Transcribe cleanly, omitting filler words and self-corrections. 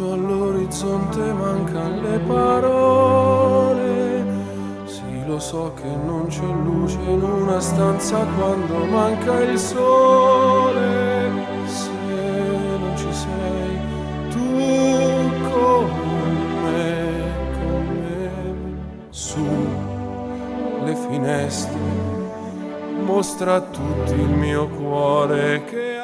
fondo all'orizzonte mancan le parole. Sì, lo so che non c'è luce in una stanza quando manca il sole. Se non ci sei tu con me, su le finestre mostra a tutti il mio cuore che